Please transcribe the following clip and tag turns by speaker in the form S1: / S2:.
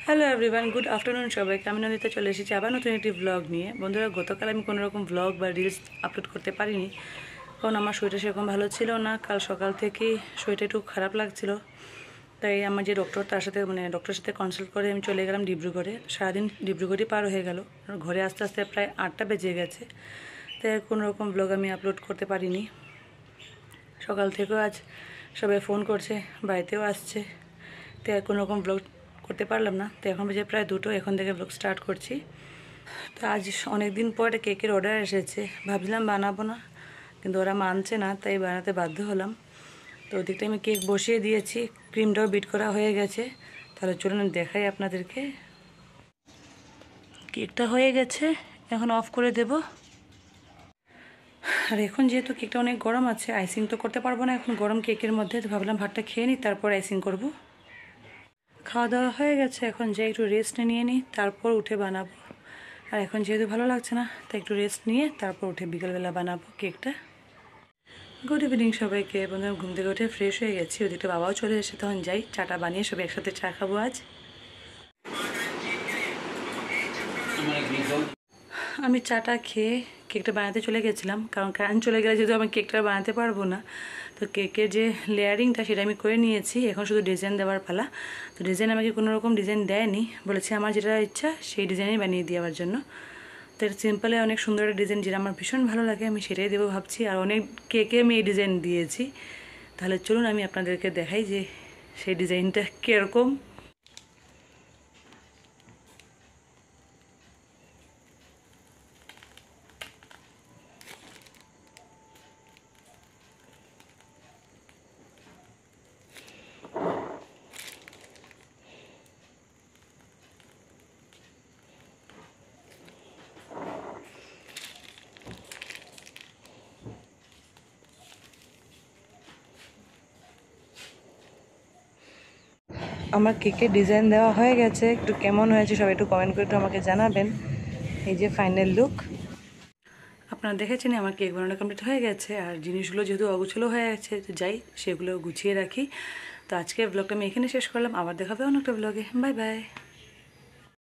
S1: Hello everyone, good afternoon সবাইকে। আমি নন্দিতা চলে এসেছি আবার নতুন একটি ব্লগ নিয়ে। বন্ধুরা, গতকাল আমি কোনো রকম ব্লগ বা রিলস আপলোড করতে পারিনি, কারণ আমার শরীরটা সেরকম ভালো ছিল না। কাল সকাল থেকেই শরীরটা একটু খারাপ লাগছিল, তাই আমার যে ডক্টর তার সাথে ডক্টরের সাথে কনসাল্ট করে আমি চলে গেলাম ডিব্রুগড়ে। সারাদিন ডিব্রুগড়ই পার হয়ে গেল, ঘরে আস্তে আস্তে প্রায় 8টা বেজে গেছে, তাই কোনো রকম ব্লগ আমি আপলোড করতে পারিনি। সকাল থেকেও আজ সবাই ফোন করছে, বাড়িতেও আসছে, তাই কোনো রকম ব্লগ করতে পারলাম না। তো এখন বাজে প্রায় 2টো, এখন থেকে ব্লগ স্টার্ট করছি। তো আজ অনেক দিন পর একটা কেকের অর্ডার এসেছে, ভাবছিলাম বানাবো না, কিন্তু ওরা মানছে না, তাই বানাতে বাধ্য হলাম। তো ওদিকটা আমি কেক বসিয়ে দিয়েছি, ক্রিমটাও বিট করা হয়ে গেছে। তাহলে চলুন দেখাই আপনাদেরকে। কেকটা হয়ে গেছে, এখন অফ করে দেব। আর এখন যেহেতু কেকটা অনেক গরম আছে, আইসিং তো করতে পারবো না এখন গরম কেকের মধ্যে, তো ভাবলাম ভাতটা খেয়ে নিই, তারপর আইসিং করব। খাওয়া দাওয়া হয়ে গেছে, এখন যাই একটু রেস্ট নিয়ে নিই, তারপর উঠে বানাবো। আর এখন যেহেতু ভালো লাগছে না, তাই একটু রেস্ট নিয়ে তারপর উঠে বিকেলবেলা বানাবো কেকটা। গুড ইভিনিং সবাইকে। বন্ধুরা, ঘুম থেকে উঠে ফ্রেশ হয়ে গেছি, ওদিকে বাবাও চলে এসে, তখন যাই চাটা বানিয়ে সবাই একসাথে চা খাবো আজ। আমি চাটা খেয়ে কেকটা বানাতে চলে গেছিলাম, কারণ কারেন্ট চলে গেলে যেহেতু আমি কেকটা বানাতে পারবো না, তো কেকের যে লেয়ারিংটা সেটা আমি করে নিয়েছি, এখন শুধু ডিজাইন দেওয়ার পালা। তো ডিজাইন আমাকে কোনো রকম ডিজাইন দেয়নি, বলেছে আমার যেটা ইচ্ছা সেই ডিজাইনই বানিয়ে দেওয়ার জন্য। তো এটা সিম্পলে অনেক সুন্দর একটা ডিজাইন, যেটা আমার ভীষণ ভালো লাগে, আমি সেটাই দেবো ভাবছি। আর অনেক কেকে আমি এই ডিজাইন দিয়েছি, তাহলে চলুন আমি আপনাদেরকে দেখাই যে সেই ডিজাইনটা কীরকম। আমার কেকের ডিজাইন দেওয়া হয়ে গেছে, একটু কেমন হয়েছে সবাই একটু কমেন্ট করে একটু আমাকে জানাবেন। এই যে ফাইনাল লুক, আপনারা দেখেছেন আমার কেক বানানো কমপ্লিট হয়ে গেছে। আর জিনিসগুলো যেহেতু অগুছলো হয়ে গেছে, তো যাই সেগুলো গুছিয়ে রাখি। তো আজকের ব্লগটা আমি এখানে শেষ করলাম, আবার দেখাবে অন্য একটা ব্লগে। Bye bye.